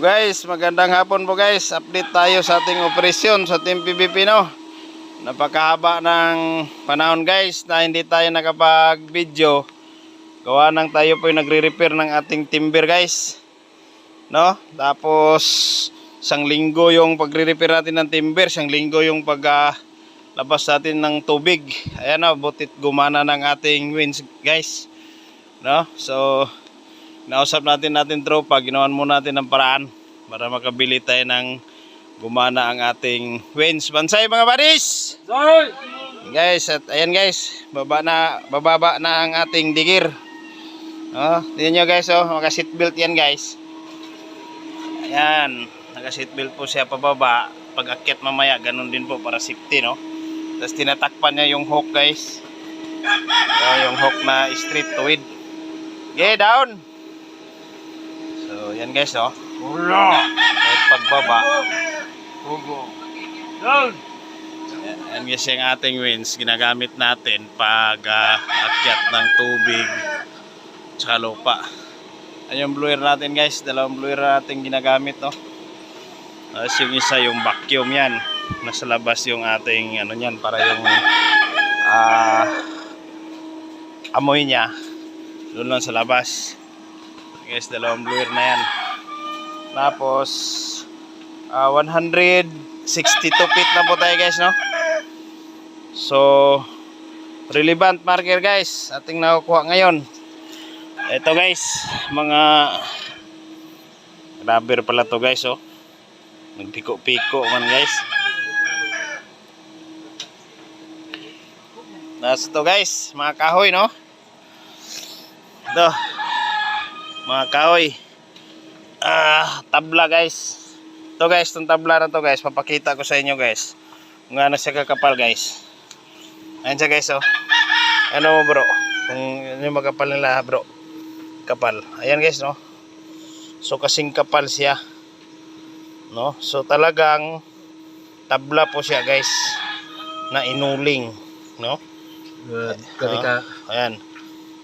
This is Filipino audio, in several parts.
So guys, magandang hapon po guys. Update tayo sa ating operasyon sa Team PBP, no. Napakahaba ng panahon guys na hindi tayo nakapag-video. Gawa nang tayo po yung nagre-repair ng ating timber guys, no. Tapos isang linggo yung pagre-repair natin ng timber, isang linggo yung labas natin ng tubig. Ayan o, butit gumana ng ating winch guys, no. So nausap natin tropa, ginawan muna natin ng paraan para makabili tayo ng gumana ang ating winch. Bansay mga buddies! Guys, at ayan guys, bababa na ang ating digir. Tingnan nyo guys, maka seatbelt yan guys. Ayan, naka seatbelt po siya pababa. Pag akyat mamaya, ganun din po para safety, no. Tapos tinatakpan niya yung hook guys. Yung hook na straight tuwid. Okay, down. So, yan guys, no. Kahit pagbaba. Yan guys yung ating winch. Ginagamit natin pag akyat ng tubig tsaka lupa. Ayan yung blower natin guys. Dalawang blower natin ginagamit, no. Tapos yung isa yung vacuum yan. Nasa labas yung ating ano yan, para yung amoy niya doon lang sa labas. Guys, dalawang blower na yan. Tapos 162 feet na po tayo guys, no. So relevant marker guys ating nakukuha ngayon. Ito guys, mga rubber pala to guys, nagpiko-piko man guys. Tapos ito guys, mga kahoy, no. Ito mga kahoy, tabla guys. Ito guys, itong tabla na to guys, papakita ko sa inyo guys kung ano siya kakapal guys. Ayan siya guys, ano bro, kung ano yung makapal nila bro, kapal. Ayan guys, no. So kasing kapal siya, no. So talagang tabla po siya guys na inuling, no. Ayan,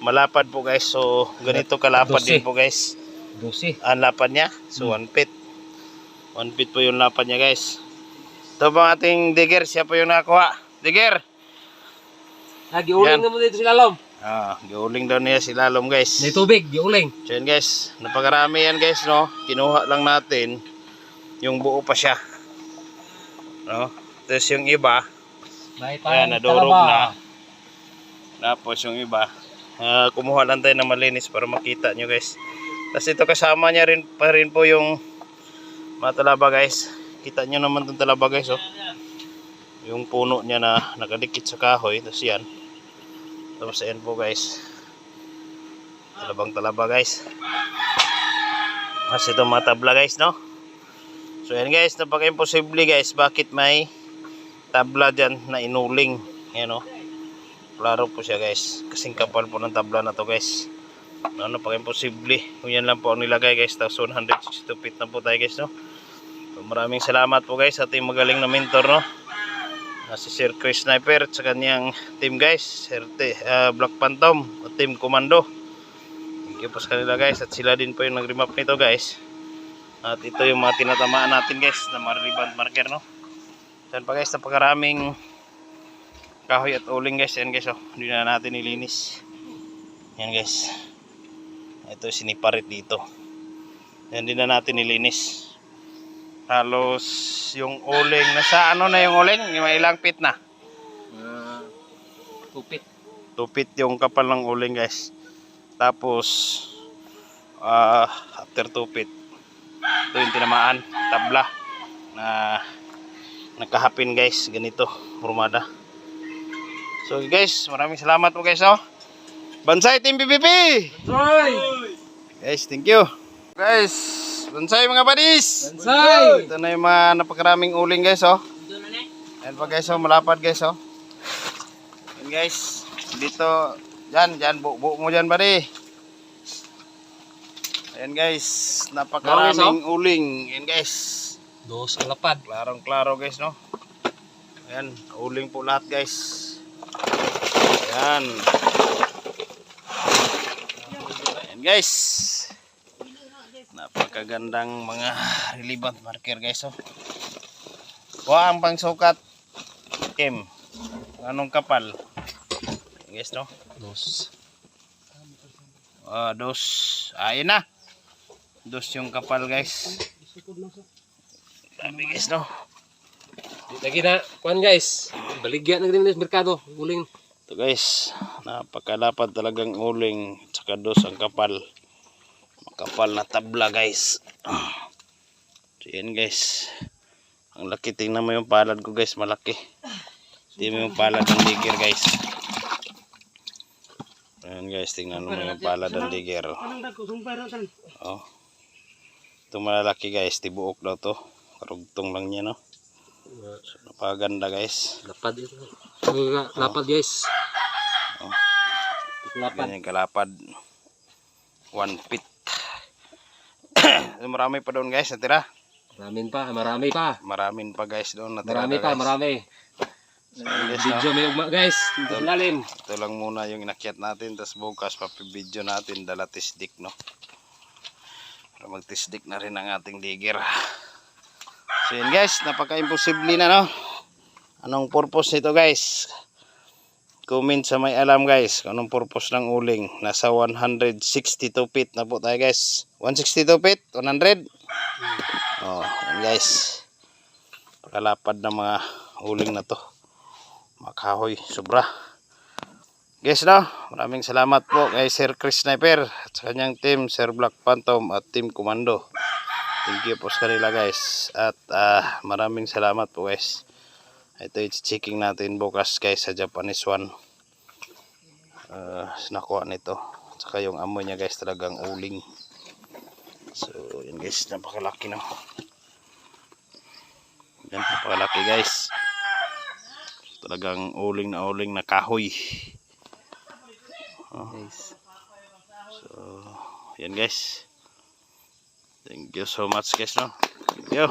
malapad po guys. So ganito kalapad din po guys. Ang lapad niya. So 1 feet. 1 feet po yung lapad niya guys. Ito po ating digger. Siya po yung nakakuha. Digger! Giuling naman dito si Lalom. Giuling daw niya si Lalom guys. May tubig, giuling. So yan guys, napakarami yan guys, no. Kinuha lang natin yung buo pa siya, no. Tapos yung iba, ayan, nadurog na. Tapos yung iba, kumuha lang tayo na malinis para makita nyo guys. Tapos ito kasama niya rin pa rin po yung mga talaba guys. Kita nyo naman itong talaba guys, yung puno niya na nakadikit sa kahoy. Tapos yan, tapos ayan po guys, talabang talaba guys. Tapos itong mga tabla guys, no. So yan guys, napaka-imposible guys, bakit may tabla dyan na inuling. Ayan, no. Klaro po siya guys, kasing kapal po ng tabla na to guys. Napaka-imposible. Kung yan lang po ang nilagay guys. Tapos 162 feet na po tayo guys, no. So, maraming salamat po guys sa ating magaling na mentor, no. Si Sir Chris Sniper at sa kanyang team guys, Sir Black Phantom at Team Commando. Thank you po sa kanila guys. At sila din po yung nag-remap nito guys. At ito yung mga tinatamaan natin guys na mga relevant marker, no. Saan pa guys, napakaraming kahoy at uling guys. Yan guys, hindi na natin nilinis. Yan guys, ito siniparit dito. Yan din na natin nilinis. Halos yung uling, nasa ano na yung uling? May ilang feet na? 2 feet. 2 feet yung kapal ng uling guys. Tapos after 2 feet, ito yung tinamaan, tabla na nakahapin guys, ganito, formada. So guys, maraming salamat po guys, Bansay Team PBP! Bansay! Guys, thank you. Guys, bansay mga buddies! Bansay! Ito na yung mga napakaraming uling guys, Ayan pa guys, malapad guys, Ayan guys, dito, dyan, buo mo dyan buddy. Ayan guys, napakaraming uling. Ayan guys. Dos ang lapad. Klarong klaro guys, no. Ayan, uling po lahat guys. Ayan. Ayan guys, napaka Napakagandang mga relevant marker guys. Oh. Kuha ang pangsukat. Kim. Anong kapal? Guys no? Dos. Dos. Ayun na. Dos yung kapal guys. Grabe guys no. Lagi na, kuhan guys. Baligya na rin sa merkado. Uling. Ito guys, napakalapad talagang uling, tsaka dos ang kapal. Makapal na tabla guys. So yan guys. Ang laki, tingnan mo yung palad ko guys, malaki. Tingnan mo yung palad ng digger guys. Ayan guys, tingnan mo yung palad ng digger. Oh. Itong malalaki guys, tibuok daw to. Karugtong lang niya no. So, napakaganda guys. Lapad ito. Lapad guys. Oh. Lapad. Ganyan kalapad. 1 feet. Marami pa doon guys natira. Marami pa. Maraming pa guys doon natira. Marami. So, guys, Video may ugma guys. Dito lalim. ito lang muna yung inakyat natin. Tapos bukas papibidyo natin dala tisdik no. Para magtisdik na rin ang ating digger. So yun guys, napaka-imposible na no. Anong purpose nito guys? Comment sa may alam guys kung anong purpose ng uling. Nasa 162 feet na po tayo guys. 162 feet? 100? Oh, yan guys. Pakalapad ng mga uling na to. Makahoy, sobra. Guys no, maraming salamat po kay Sir Chris Sniper at sa kanyang team, Sir Black Phantom at Team Commando. Thank you po sa kanila guys. At maraming salamat po guys. Ito i-checking natin bukas guys sa Japanese one. Nakuha nito. Saka yung amoy niya guys talagang uling. So yan guys, napakalaki no. Yan, napakalaki guys. Talagang uling na kahoy. Guys. So yan guys. Thank you so much guys no. Thank you.